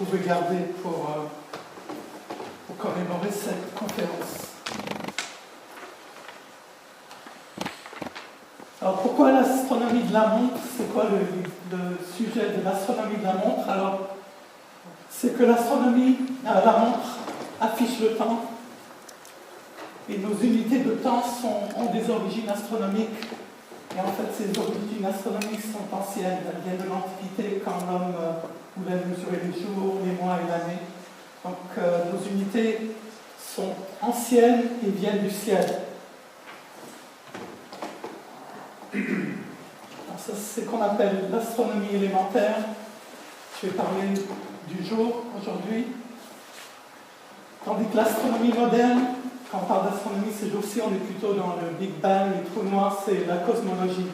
pouvez garder pour commémorer cette conférence. Alors pourquoi l'astronomie de la montre? C'est quoi le sujet de l'astronomie de la montre? Alors, c'est que l'astronomie, la montre, affiche le temps, et nos unités de temps ont des origines astronomiques. Et en fait, ces origines astronomiques sont anciennes. Elles viennent de l'Antiquité, quand l'homme voulait mesurer les jours, les mois et l'année. Donc, nos unités sont anciennes et viennent du ciel. Alors ça, c'est ce qu'on appelle l'astronomie élémentaire. Je vais parler du jour aujourd'hui. Tandis que l'astronomie moderne, quand on parle d'astronomie ces jours-ci, on est plutôt dans le Big Bang, les trous noirs, c'est la cosmologie.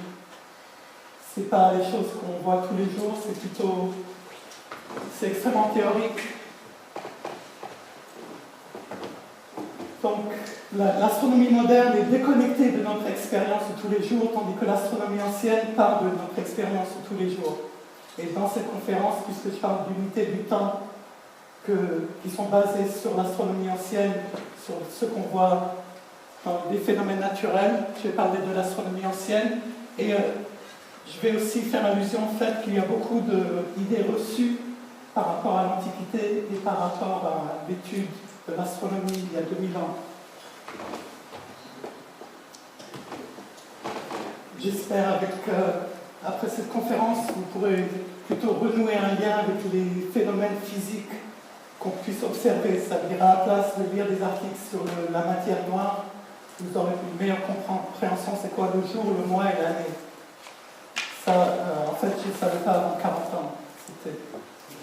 C'est pas les choses qu'on voit tous les jours, c'est extrêmement théorique. Donc, l'astronomie moderne est déconnectée de notre expérience de tous les jours, tandis que l'astronomie ancienne parle de notre expérience de tous les jours. Et dans cette conférence, puisque je parle d'unités du temps qui sont basées sur l'astronomie ancienne, sur ce qu'on voit dans des phénomènes naturels, je vais parler de l'astronomie ancienne. Et je vais aussi faire allusion au fait qu'il y a beaucoup d'idées reçues par rapport à l'Antiquité et par rapport à l'étude de l'astronomie il y a 2000 ans. J'espère après cette conférence, vous pourrez plutôt renouer un lien avec les phénomènes physiques qu'on puisse observer. Ça veut dire à la place de lire des articles sur la matière noire, vous aurez une meilleure compréhension c'est quoi le jour, le mois et l'année. Ça, en fait, je ne savais pas avant 40 ans.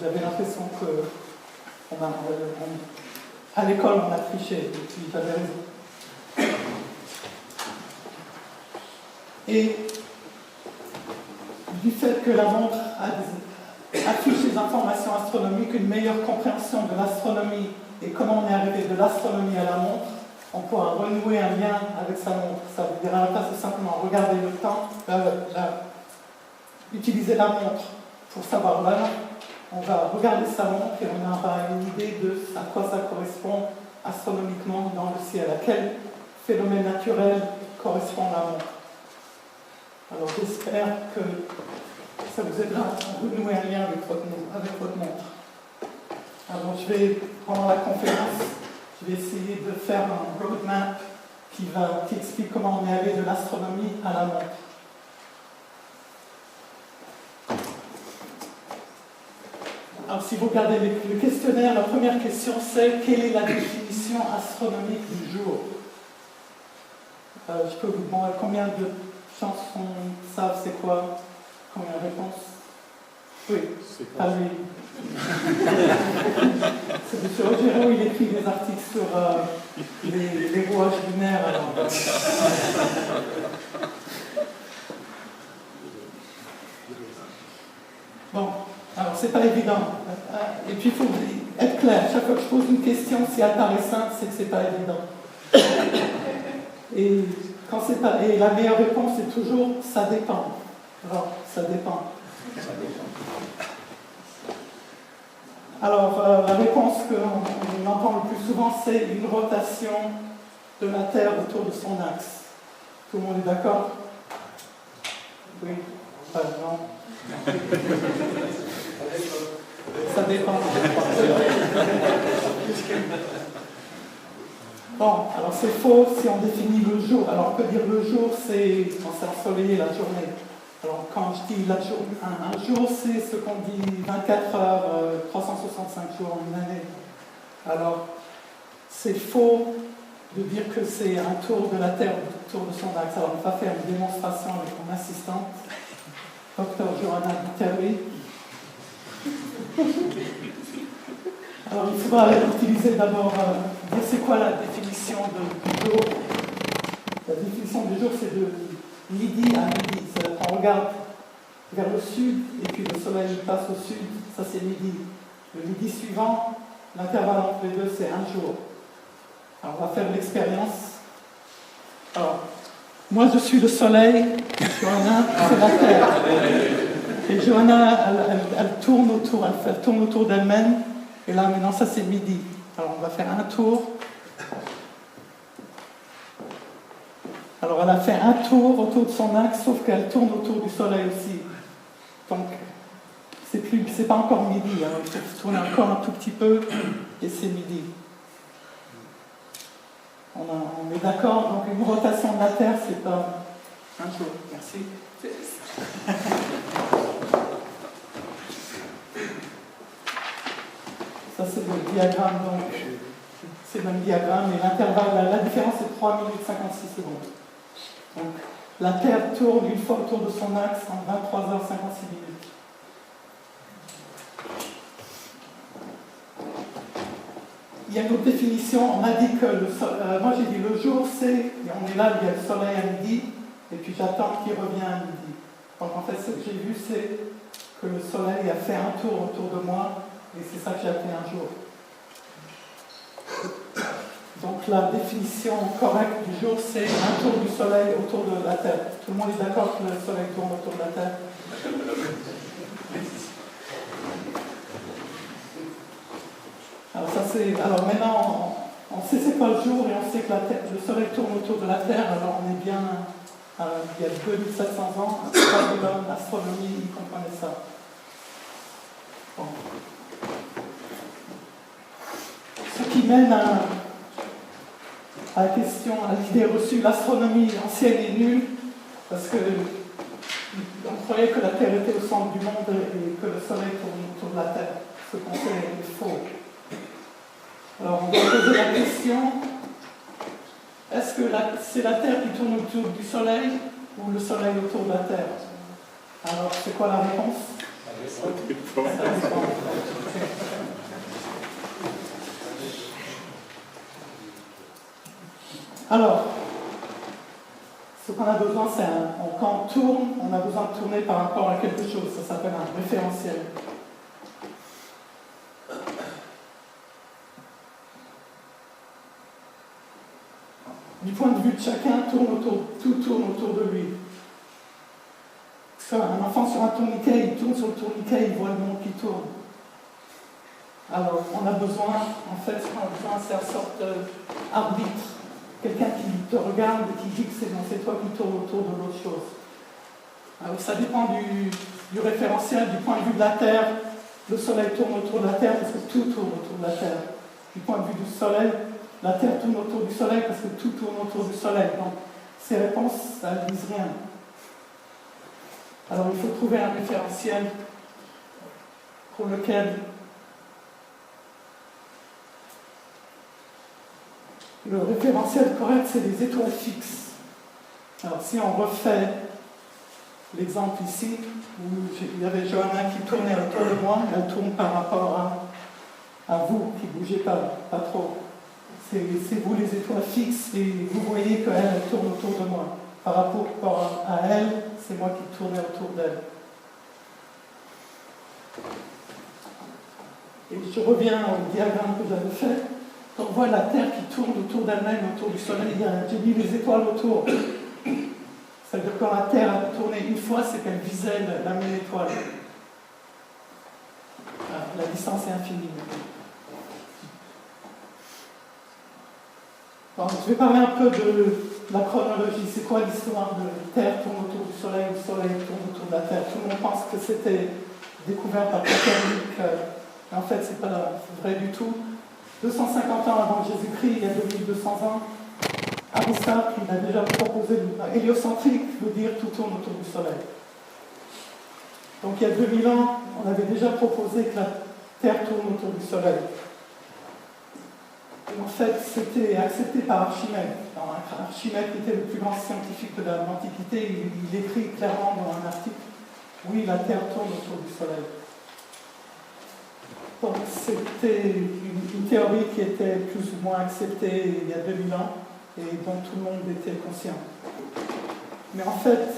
J'avais l'impression que à l'école, on a triché, et puis j'avais raison. Et du fait que la montre affiche les informations astronomiques, une meilleure compréhension de l'astronomie et comment on est arrivé de l'astronomie à la montre, on pourra renouer un lien avec sa montre. Ça veut dire à la place de simplement regarder le temps, utiliser la montre pour savoir l'heure. On va regarder sa montre et on aura une idée de à quoi ça correspond astronomiquement dans le ciel, à quel phénomène naturel correspond la montre. Alors j'espère que ça vous aidera à renouer un lien avec votre montre. Alors pendant la conférence, je vais essayer de faire un roadmap qui explique comment on est allé de l'astronomie à la montre. Alors si vous regardez le questionnaire, la première question c'est quelle est la définition astronomique du jour? Je peux vous demander combien de chansons savent c'est quoi? Combien de réponses? Oui, ah oui. C'est M. Rogero, il écrit des articles sur les rouages lunaires. Alors. Bon, alors c'est pas évident. Et puis il faut être clair. Chaque fois que je pose une question, si elle paraît simple, c'est que c'est pas évident. Et la meilleure réponse est toujours ça dépend. Alors, ça dépend. Alors, la réponse qu'on entend le plus souvent, c'est une rotation de la Terre autour de son axe. Tout le monde est d'accord? Oui? Non? Ça dépend. Bon, alors c'est faux si on définit le jour. Alors on peut dire le jour, c'est quand c'est ensoleillé la journée. Alors quand je dis un jour, c'est ce qu'on dit 24 heures, 365 jours en une année. Alors c'est faux de dire que c'est un tour de la Terre autour de son axe. Alors on va faire une démonstration avec mon assistante, Dr. Johanna Terry. Alors il faudra utiliser d'abord, dire c'est quoi la définition du jour. La définition du jour c'est de midi à midi. On regarde vers le sud et puis le soleil passe au sud, ça c'est midi. Le midi suivant, l'intervalle entre les deux c'est un jour. Alors on va faire l'expérience. Alors, moi je suis le soleil, Johanna c'est la Terre. Et Johanna, elle tourne autour d'elle-même. Et là, maintenant, ça c'est midi. Alors, on va faire un tour. Alors, elle a fait un tour autour de son axe, sauf qu'elle tourne autour du Soleil aussi. Donc, c'est pas encore midi. Hein. Il faut tourner encore un tout petit peu, et c'est midi. On est d'accord, donc une rotation de la Terre, c'est pas un jour. Merci. Ça, c'est le diagramme, donc c'est le même diagramme, et l'intervalle, la différence est 3 minutes 56 secondes. Donc, la Terre tourne une fois autour de son axe en 23h56 minutes. Il y a une autre définition, on a dit que moi j'ai dit le jour c'est, et on est là, il y a le soleil à midi, et puis j'attends qu'il revienne à midi. Donc en fait ce que j'ai vu c'est que le soleil a fait un tour autour de moi, et c'est ça que j'ai appelé un jour. Donc la définition correcte du jour c'est un tour du soleil autour de la Terre. Tout le monde est d'accord que le soleil tourne autour de la Terre? Alors maintenant, on sait c'est quoi le jour et on sait que le soleil tourne autour de la Terre, alors on est bien, il y a 2700 ans, l'astronomie, ils comprenaient ça. Bon. Ce qui mène à la question, à l'idée reçue, l'astronomie ancienne est nulle, parce qu'on croyait que la Terre était au centre du monde et que le soleil tourne autour de la Terre. Ce qu'on sait est faux. Alors, on va poser la question, est-ce que c'est la Terre qui tourne autour du Soleil ou le Soleil autour de la Terre? Alors, c'est quoi la réponse? Ça dépend. Alors, ce qu'on a besoin, c'est quand on tourne, on a besoin de tourner par rapport à quelque chose. Ça s'appelle un référentiel. Du point de vue de chacun, tout tourne autour de lui. Un enfant sur un tourniquet, il tourne sur le tourniquet, il voit le monde qui tourne. Alors, on a besoin, en fait, ce qu'on a besoin, c'est une sorte d'arbitre. Quelqu'un qui te regarde et qui dit que c'est toi qui tourne autour de l'autre chose. Alors, ça dépend du référentiel, du point de vue de la Terre. Le Soleil tourne autour de la Terre parce que tout tourne autour de la Terre. Du point de vue du Soleil, la Terre tourne autour du Soleil parce que tout tourne autour du Soleil. Donc, ces réponses, ça ne disent rien. Alors, il faut trouver un référentiel pour lequel le référentiel correct, c'est les étoiles fixes. Alors, si on refait l'exemple ici, où il y avait Johanna qui tournait autour de moi, elle tourne par rapport à vous, qui ne bougez pas trop. C'est vous les étoiles fixes et vous voyez qu'elle tourne autour de moi. Par rapport à elle, c'est moi qui tournais autour d'elle. Et je reviens au diagramme que j'avais fait. On voit la Terre qui tourne autour d'elle-même, autour du Soleil. J'ai mis les étoiles autour. Ça veut dire que quand la Terre a tourné une fois, c'est qu'elle visait la même étoile. La distance est infinie. Bon, je vais parler un peu de la chronologie. C'est quoi l'histoire de Terre tourne autour du Soleil, le Soleil tourne autour de la Terre? Tout le monde pense que c'était découvert par Copernic. En fait, c'est pas vrai du tout. 250 ans avant Jésus-Christ, il y a 2200 ans, Aristote, il a déjà proposé héliocentrique, veut dire tout tourne autour du Soleil. Donc il y a 2000 ans, on avait déjà proposé que la Terre tourne autour du Soleil. Et en fait, c'était accepté par Archimède. Alors, Archimède, qui était le plus grand scientifique de l'Antiquité, il écrit clairement dans un article, oui, la Terre tourne autour du Soleil. Donc c'était une théorie qui était plus ou moins acceptée il y a 2000 ans et dont tout le monde était conscient. Mais en fait,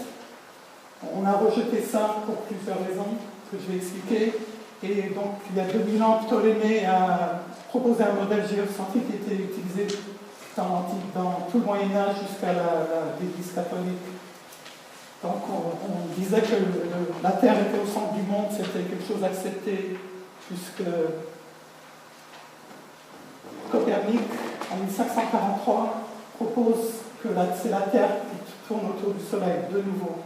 on a rejeté ça pour plusieurs raisons que je vais expliquer. Et donc il y a 2000 ans, Ptolémée a proposé un modèle géocentrique qui était utilisé dans tout le Moyen-Âge jusqu'à l'Église catholique. Donc on disait que la Terre était au centre du monde, c'était quelque chose accepté, puisque Copernic, en 1543, propose que c'est la Terre qui tourne autour du Soleil, de nouveau.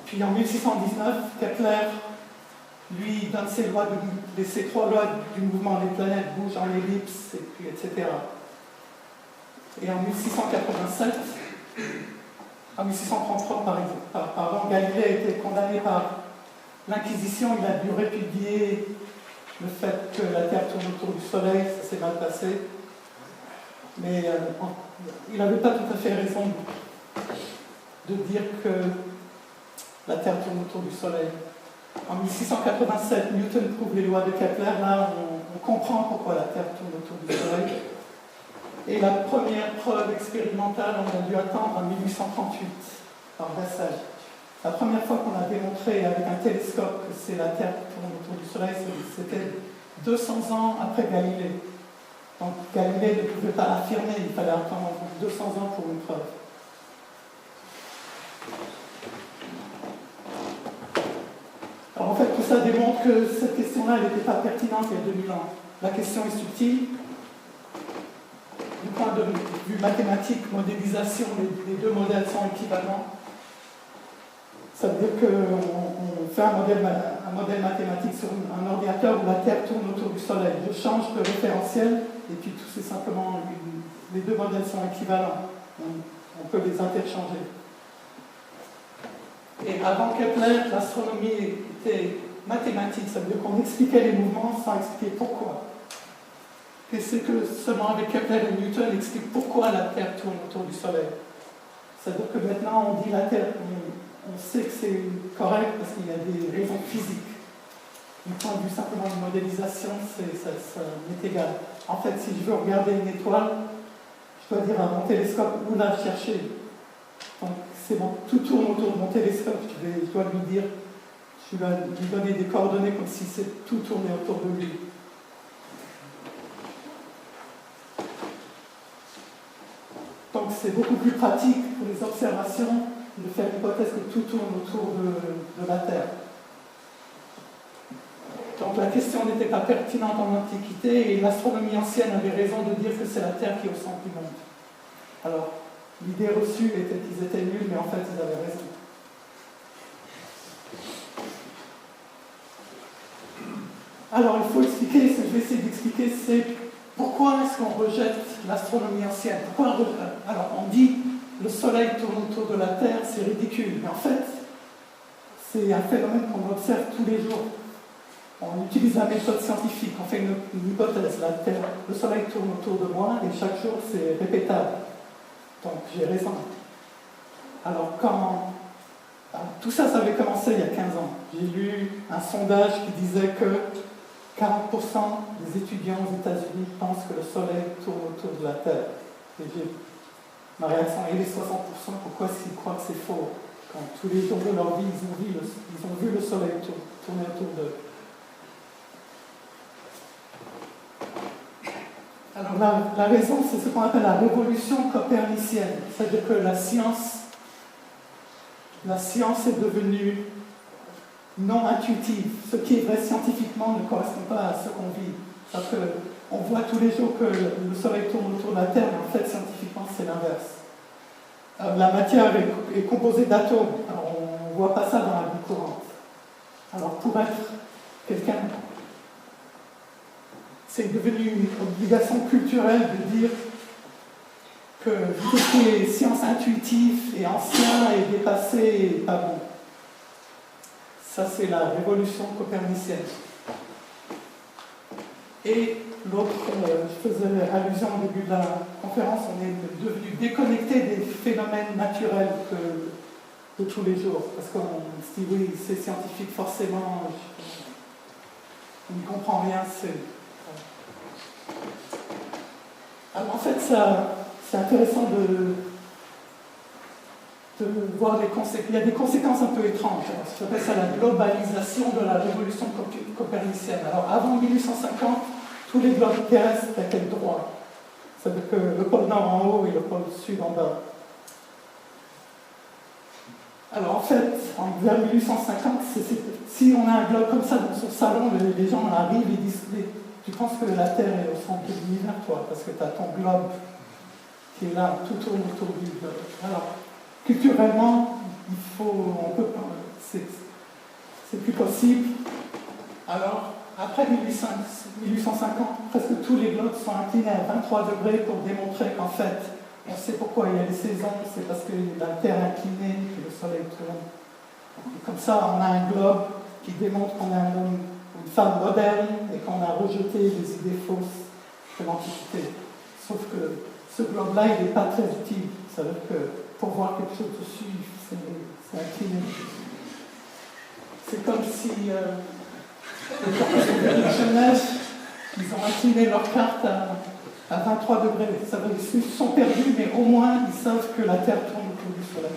Puis en 1619, Kepler, lui, donne ses trois lois du mouvement des planètes, bougent en ellipse, et puis, etc. Et en 1687, en 1633, pardon, Galilée a été condamné par l'Inquisition. Il a dû répudier le fait que la Terre tourne autour du Soleil, ça s'est mal passé. Mais il n'avait pas tout à fait raison de dire que la Terre tourne autour du Soleil. En 1687, Newton prouve les lois de Kepler. Là, on comprend pourquoi la Terre tourne autour du Soleil. Et la première preuve expérimentale, on a dû attendre en 1838, par Bessel. La première fois qu'on a démontré avec un télescope que c'est la Terre qui tourne autour du Soleil, c'était 200 ans après Galilée. Donc Galilée ne pouvait pas affirmer, il fallait attendre 200 ans pour une preuve. Alors en fait, tout ça démontre que cette question-là, elle n'était pas pertinente il y a 2000 ans. La question est subtile. Du point de vue mathématique, modélisation, les deux modèles sont équivalents. Ça veut dire qu'on fait un modèle mathématique sur un ordinateur où la Terre tourne autour du Soleil. Je change de référentiel et puis tout c'est simplement, les deux modèles sont équivalents. On peut les interchanger. Et avant Kepler, l'astronomie était mathématique, ça veut dire qu'on expliquait les mouvements sans expliquer pourquoi. Et c'est que seulement avec Kepler et Newton explique pourquoi la Terre tourne autour du Soleil. C'est-à-dire que maintenant on dit la Terre, on sait que c'est correct parce qu'il y a des raisons physiques. Du point de vue simplement de modélisation, ça m'est égal. En fait, si je veux regarder une étoile, je dois dire à mon télescope où la chercher. Donc c'est bon, tout tourne autour de mon télescope. Je dois lui dire, je dois lui donner des coordonnées comme si tout tournait autour de lui. Donc c'est beaucoup plus pratique pour les observations de faire l'hypothèse que tout tourne autour de la Terre. Donc la question n'était pas pertinente en Antiquité et l'astronomie ancienne avait raison de dire que c'est la Terre qui est au centre du monde. Alors, l'idée reçue était qu'ils étaient nuls, mais en fait ils avaient raison. Alors il faut expliquer, ce que je vais essayer d'expliquer, c'est pourquoi est-ce qu'on rejette l'astronomie ancienne? Alors on dit le Soleil tourne autour de la Terre, c'est ridicule. Mais en fait, c'est un phénomène qu'on observe tous les jours. On utilise la méthode scientifique, on fait une hypothèse. Le Soleil tourne autour de moi et chaque jour c'est répétable. Donc j'ai raison. Alors tout ça, ça avait commencé il y a 15 ans. J'ai lu un sondage qui disait que 40% des étudiants aux États-Unis pensent que le Soleil tourne autour de la Terre. Et ma réaction est les 60%, pourquoi est-ce qu'ils croient que c'est faux? Quand tous les jours de leur vie, ils ont vu le Soleil tourner autour d'eux. Alors la raison, c'est ce qu'on appelle la révolution copernicienne. C'est-à-dire que la science est devenue non intuitive. Ce qui est vrai scientifiquement ne correspond pas à ce qu'on vit. Parce qu'on voit tous les jours que le Soleil tourne autour de la Terre, mais en fait, scientifiquement, c'est l'inverse. La matière est composée d'atomes. Alors, on ne voit pas ça dans la vie courante. Alors, pour être quelqu'un, c'est devenu une obligation culturelle de dire que tout ce qui est science intuitive et ancien et dépassé et pas bon. Ça, c'est la révolution copernicienne. Et l'autre, je faisais allusion au début de la conférence, on est devenu déconnecté des phénomènes naturels de tous les jours. Parce qu'on se dit, oui, c'est scientifique, forcément, on n'y comprend rien. Alors, en fait, c'est intéressant de voir les conséquences. Il y a des conséquences un peu étranges. J'appelle ça la globalisation de la révolution copernicienne. Alors, avant 1850, tous les globes terrestres étaient droits. C'est-à-dire que le pôle nord en haut et le pôle sud en bas. Alors, en fait, vers 1850, si on a un globe comme ça dans son salon, les gens arrivent et disent tu penses que la Terre est au centre de l'univers, toi, parce que tu as ton globe qui est là, tout tourne autour du globe. Alors, culturellement, c'est plus possible. Alors, après 1850, presque tous les globes sont inclinés à 23 degrés pour démontrer qu'en fait, on sait pourquoi il y a les saisons, c'est parce que la Terre est inclinée et le Soleil tourne. Et comme ça, on a un globe qui démontre qu'on est un homme ou une femme moderne et qu'on a rejeté les idées fausses de l'Antiquité. Sauf que ce globe-là, il n'est pas très utile. Ça veut dire que pour voir quelque chose dessus, c'est incliné. C'est comme si les Genève, ils ont incliné leur carte à 23 degrés. Ça veut dire qu'ils se sont perdus, mais au moins ils savent que la Terre tourne autour du Soleil.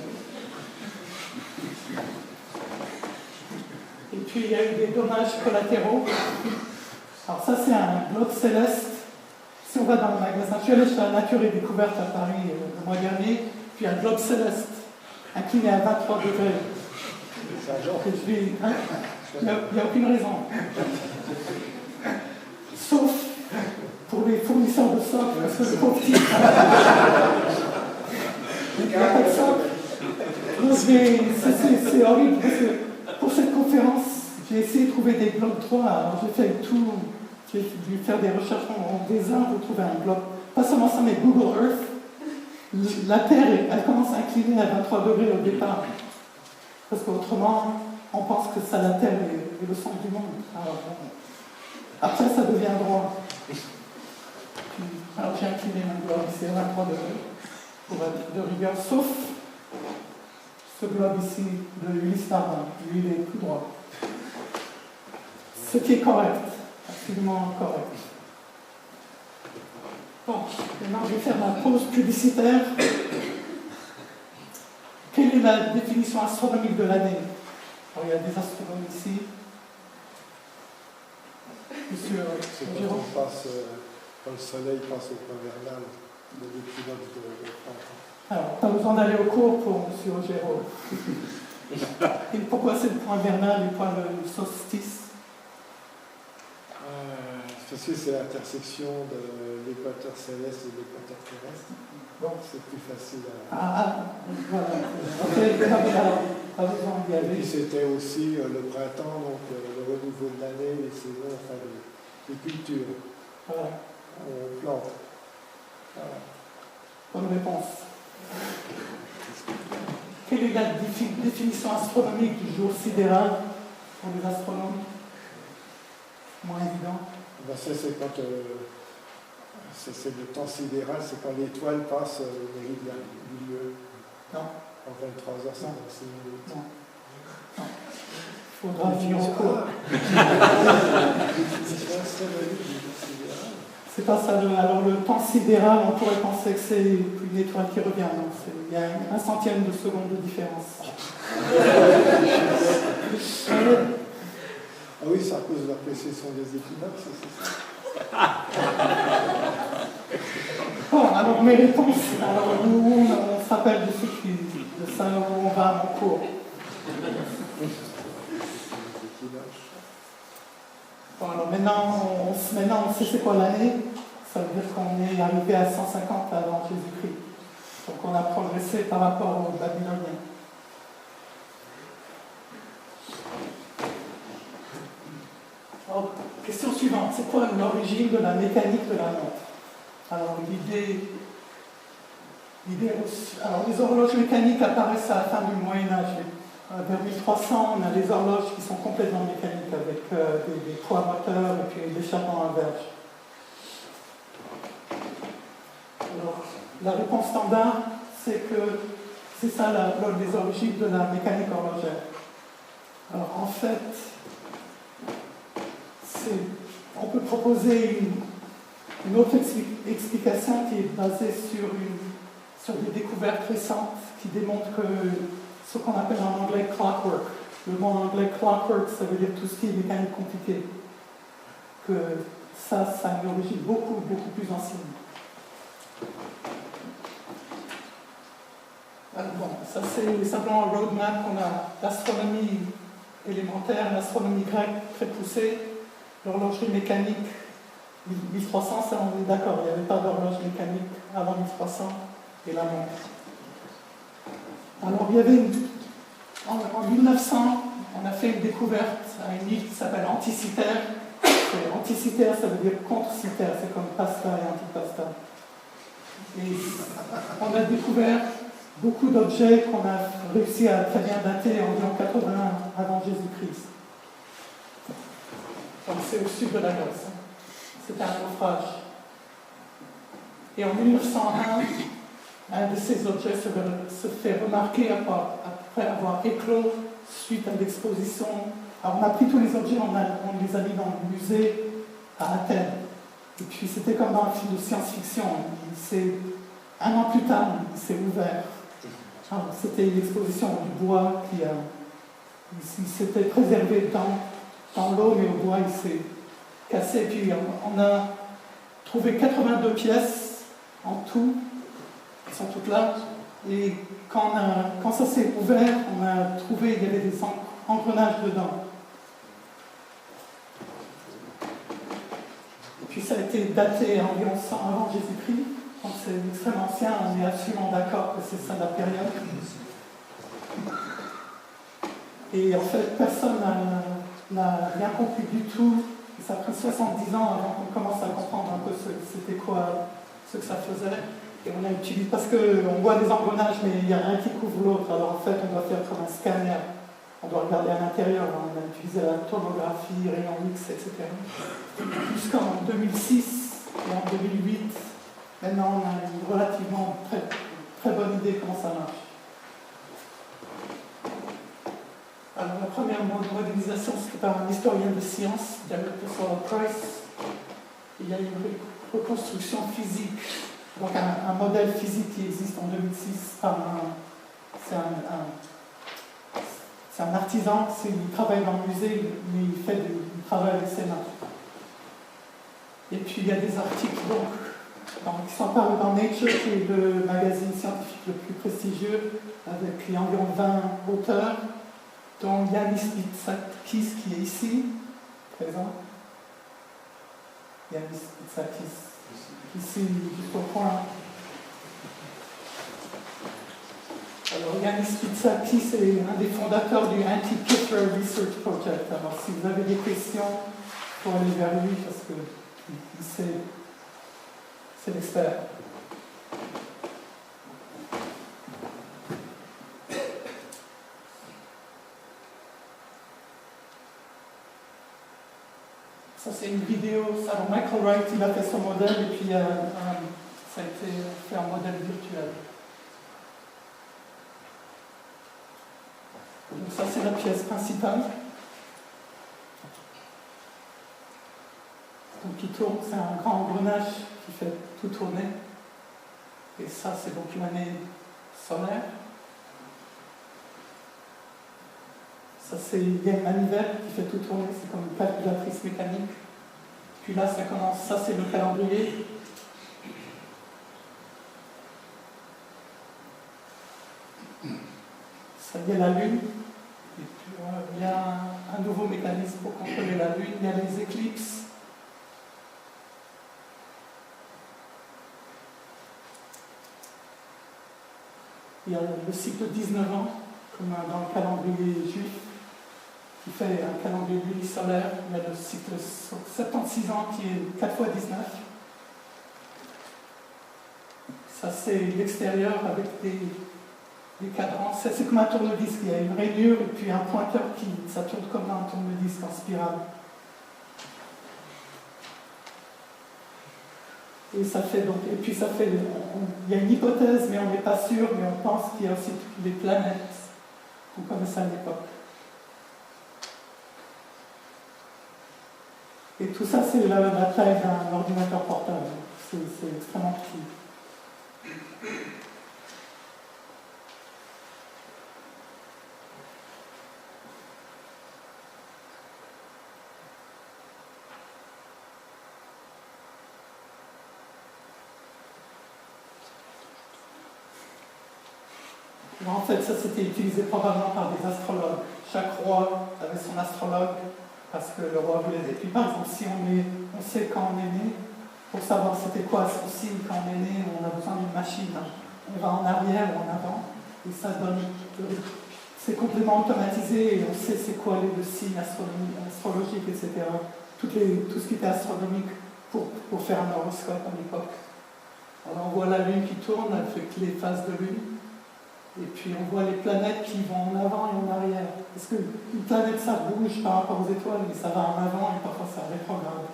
Et puis il y a eu des dommages collatéraux. Alors ça c'est un globe céleste. Si on va dans le magasin, je suis allé chez la Nature et Découverte à Paris le mois dernier, puis un globe céleste incliné à 23 degrés. Il n'y a aucune raison. Sauf pour les fournisseurs de socles, parce que c'est trop petit. Il n'y a pas de socle. C'est horrible, parce que pour cette conférence, j'ai essayé de trouver des globes 3. Alors j'ai fait tout, j'ai dû faire des recherches en dessin pour trouver un globe. Pas seulement ça, mais Google Earth. La Terre, elle commence à incliner à 23 degrés au départ. Parce qu'autrement, on pense que ça, la Terre est le centre du monde. Alors, après, ça devient droit. Alors, j'ai incliné mon globe ici à 23 degrés, pour être de rigueur, sauf ce globe ici de Ulysse Narbonne. Lui, il est tout droit. Ce qui est correct, absolument correct. Bon, maintenant, je vais faire ma pause publicitaire. Quelle est la définition astronomique de l'année? Alors, il y a des astronomes ici. Monsieur Jérôme. Quand le soleil passe au point vernal de l'équinoxe de printemps. Alors, pas besoin d'aller au cours pour monsieur Jérôme. Et pourquoi c'est le point vernal et pas le solstice? Parce que c'est l'intersection de l'équateur céleste et de l'équateur terrestre. Donc c'est plus facile à... voilà. Ok, pas besoin d'y aller. Et puis c'était aussi le printemps, donc le renouveau de l'année, les saisons, enfin les cultures. Voilà. On plante. Voilà. Bonne réponse. Quelle est la définition astronomique du jour sidéral pour les astronomes? Moins évident. Ben ça, c'est quand c'est le temps sidéral, c'est quand l'étoile passe au milieu. Non. En 23h56 minutes. Non. Non. Il faudra venir au cours. C'est pas ça. Alors le temps sidéral, on pourrait penser que c'est une étoile qui revient. Non, il y a un centième de seconde de différence. Ah oui, c'est à cause de la précession des équinoxes, c'est ça. Bon, alors mes réponses. Alors nous, on s'appelle de ça où on va en cours. Bon, alors maintenant, on sait c'est quoi l'année. Ça veut dire qu'on est arrivé à 150 avant Jésus-Christ. Donc on a progressé par rapport aux Babyloniens. Alors, question suivante, c'est quoi l'origine de la mécanique de la montre? Alors alors les horloges mécaniques apparaissent à la fin du Moyen-Âge. Vers 1300, on a les horloges qui sont complètement mécaniques avec des poids moteurs et puis l'échappement à verge. Alors, la réponse standard, c'est que c'est ça les origines de la mécanique horlogère. Alors en fait, on peut proposer une autre explication qui est basée sur des découvertes récentes qui démontrent que ce qu'on appelle en anglais clockwork. Le mot en anglais clockwork, ça veut dire tout ce qui est mécanique compliquée. Que ça a une origine beaucoup plus ancienne. Alors bon, ça c'est simplement un roadmap qu'on a d'astronomie élémentaire, l'astronomie grecque très poussée, l'horlogerie mécanique 1300, ça on est d'accord, il n'y avait pas d'horloge mécanique avant 1300 et la montre. Alors il y avait en 1900, on a fait une découverte à une île qui s'appelle Anticythère. Anticythère, ça veut dire contre-cythère, c'est comme pasta et antipasta. Et on a découvert beaucoup d'objets qu'on a réussi à très bien dater environ 80 avant Jésus-Christ. Donc c'est au sud de la Grèce. C'était un naufrage. Et en 1901, un de ces objets se fait remarquer après avoir éclos suite à l'exposition. Alors on a pris tous les objets, on les a mis dans le musée à Athènes. Et puis c'était comme dans un film de science-fiction. Un an plus tard, il s'est ouvert. C'était une exposition du bois il s'était préservé dans l'eau, mais au bois il s'est cassé. Puis on a trouvé 82 pièces en tout, qui sont toutes là. Et quand ça s'est ouvert, on a trouvé qu'il y avait des engrenages dedans. Et puis ça a été daté environ 100 avant Jésus-Christ. Donc c'est extrêmement ancien, on est absolument d'accord que c'est ça la période. Et en fait, personne n'a rien compris du tout. Ça a pris 70 ans avant qu'on commence à comprendre un peu c'était quoi, ce que ça faisait. Et on a utilisé, parce qu'on voit des engrenages, mais il n'y a rien qui couvre l'autre. Alors en fait, on doit faire comme un scanner. On doit regarder à l'intérieur. On a utilisé la tomographie, rayon X, etc. Jusqu'en 2006 et en 2008, maintenant on a une relativement très, très bonne idée comment ça marche. Alors la première modélisation, c'était par un historien de sciences, David Price. Il y a une reconstruction physique, donc un modèle physique qui existe en 2006 par c'est un artisan, il travaille dans le musée, mais il fait du travail avec ses mains. Et puis il y a des articles qui sont parus dans Nature, qui est le magazine scientifique le plus prestigieux, avec environ 20 auteurs, dont Yannis Pitsakis qui est ici, présent. Yannis Pitsakis, ici, juste au coin. Alors Yannis Pitsakis est un des fondateurs du Anti-Kepler Research Project. Alors si vous avez des questions, il faut aller vers lui parce que c'est l'expert. Ça c'est une vidéo, alors Michael Wright il a fait son modèle et puis ça a été fait en modèle virtuel. Donc ça c'est la pièce principale. Donc qui tourne, c'est un grand engrenage qui fait tout tourner. Et ça c'est donc une année solaire. Ça c'est il y a une manivelle qui fait tout tourner, c'est comme une calculatrice mécanique. Puis là ça commence, ça c'est le calendrier. Ça y est la Lune. Et puis il y a un nouveau mécanisme pour contrôler la Lune, il y a les éclipses. Il y a le cycle 19 ans, comme dans le calendrier juif, qui fait un calendrier solaire. Il y a le cycle 76 ans qui est 4 x 19. Ça c'est l'extérieur avec des cadrans. C'est comme un tourne-disque. Il y a une rainure et puis un pointeur ça tourne comme un tourne-disque en spirale. Et ça fait donc, et puis ça fait, il y a une hypothèse, mais on n'est pas sûr, mais on pense qu'il y a aussi toutes les planètes qu'on connaissait à l'époque. Et tout ça, c'est la taille d'un ordinateur portable. C'est extrêmement petit. En fait, ça c'était utilisé probablement par des astrologues. chaque roi avait son astrologue, parce que le roi voulait... Et puis par exemple, si on sait quand on est né, pour savoir c'était quoi son signe quand on est né, on a besoin d'une machine. On va en arrière ou en avant, et ça donne... C'est complètement automatisé, et on sait c'est quoi les deux signes astrologiques, etc. Tout ce qui était astronomique pour faire un horoscope à l'époque. Alors on voit la Lune qui tourne avec les phases de Lune, et puis on voit les planètes qui vont en avant et en arrière. Parce qu'une planète, ça bouge par rapport aux étoiles, mais ça va en avant et parfois ça rétrograde.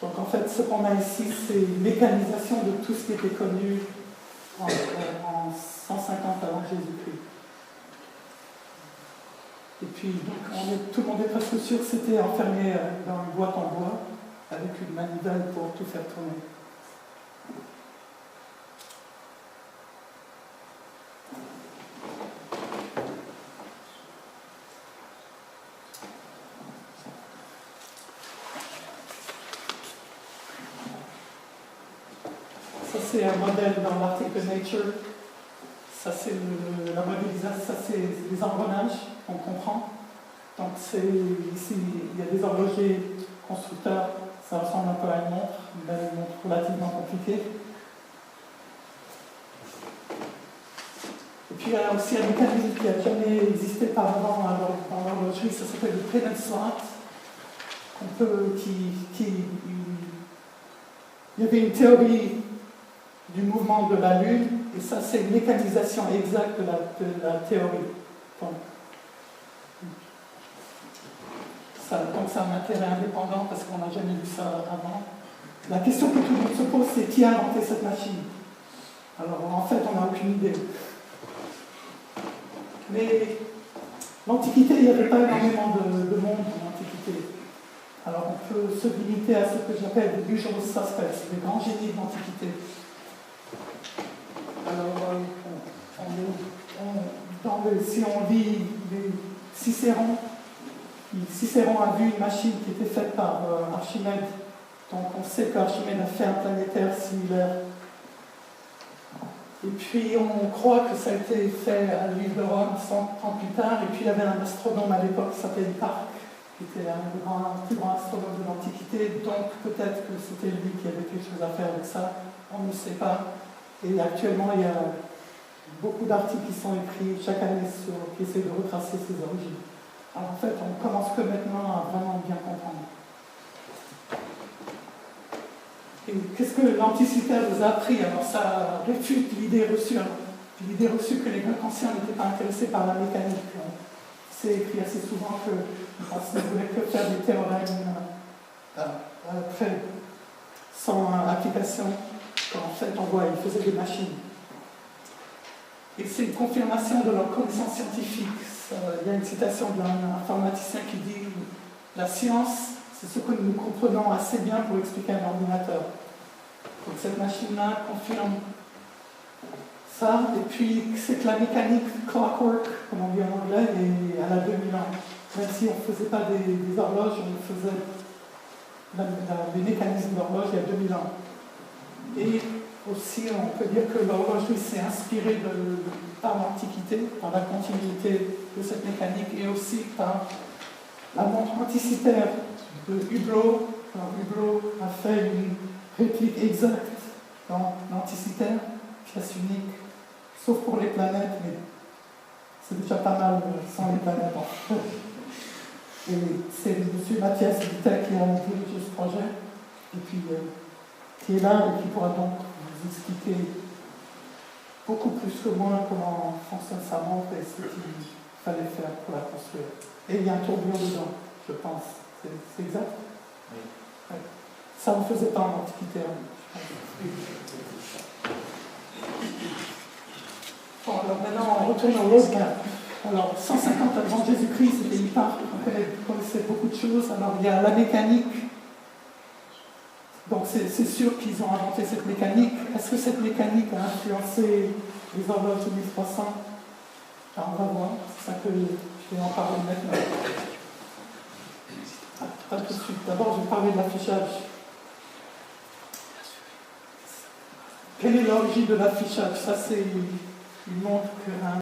Donc en fait, ce qu'on a ici, c'est une mécanisation de tout ce qui était connu en 150 avant Jésus-Christ. Et puis, donc, tout le monde est presque sûr que c'était enfermé dans une boîte en bois, avec une manivelle pour tout faire tourner. Ça, c'est un modèle dans l'article Nature. Ça, c'est la modélisation, ça, c'est les engrenages qu'on comprend. Donc, ici, il y a des horlogers constructeurs, ça ressemble un peu à une montre, mais une montre relativement compliquée. Et puis, il y a aussi un mécanisme qui n'a jamais existé par avant dans l'horlogerie, ça s'appelle le Pennant Slot. Il y avait une théorie du mouvement de la Lune, et ça, c'est une mécanisation exacte de la théorie. Donc, c'est un intérêt indépendant parce qu'on n'a jamais vu ça avant. La question que tout le monde se pose, c'est qui a inventé cette machine? Alors, en fait, on n'a aucune idée. Mais l'Antiquité, il n'y avait pas énormément de monde en Antiquité. Alors, on peut se limiter à ce que j'appelle des usual suspects, les grands génies de l'Antiquité. Alors, si on lit Cicéron a vu une machine qui était faite par Archimède. Donc on sait qu'Archimède a fait un planétaire similaire. Et puis on croit que ça a été fait à l'île de Rome 100 ans plus tard. Et puis il y avait un astronome à l'époque qui s'appelait Hipparque, qui était un des plus grands astronomes de l'Antiquité. Donc peut-être que c'était lui qui avait quelque chose à faire avec ça. On ne sait pas. Et actuellement, il y a beaucoup d'articles qui sont écrits chaque année qui essaient de retracer ses origines. Alors en fait, on commence que maintenant à vraiment bien comprendre. Et qu'est-ce que l'Antiquité nous a appris? Alors ça réfute l'idée reçue. L'idée reçue que les Grecs anciens n'étaient pas intéressés par la mécanique. C'est écrit assez souvent qu'ils ne voulaient que faire des théorèmes sans application. En fait, on voit, ils faisaient des machines. Et c'est une confirmation de leur connaissance scientifique. Il y a une citation d'un informaticien qui dit « La science, c'est ce que nous comprenons assez bien pour expliquer un ordinateur. » Donc cette machine-là confirme ça. Et puis, c'est que la mécanique clockwork, comme on dit en anglais, elle a 2000 ans. Même si on ne faisait pas des horloges, on faisait les mécanismes d'horloge il y a 2000 ans. Et aussi, on peut dire que l'horlogerie s'est inspirée par l'Antiquité, par la continuité de cette mécanique, et aussi par la montre anticitaire de Hublot. Alors, Hublot a fait une réplique exacte dans l'anticitaire, pièce unique, sauf pour les planètes, mais c'est déjà pas mal sans les planètes. Et c'est M. Mathias Vitek qui a dirigé ce projet, et puis qui est là et qui pourra donc vous expliquer beaucoup plus que moi comment fonctionne sa montre et ce qu'il fallait faire pour la construire. Et il y a un tourbillon dedans, je pense. C'est exact? Oui. Ouais. Ça, on ne faisait pas en Antiquité. Bon, alors maintenant, on retourne au roadmap. Alors, 150 avant Jésus-Christ, c'était Hipparque, on connaissait beaucoup de choses. Alors, il y a la mécanique. Donc, c'est sûr qu'ils ont inventé cette mécanique. Est-ce que cette mécanique a influencé les horloges de 1300? Alors, on va voir. C'est ça que je vais en parler maintenant. Pas tout de suite. D'abord, je vais parler de l'affichage. Quelle est l'origine de l'affichage. Ça, c'est, il montre que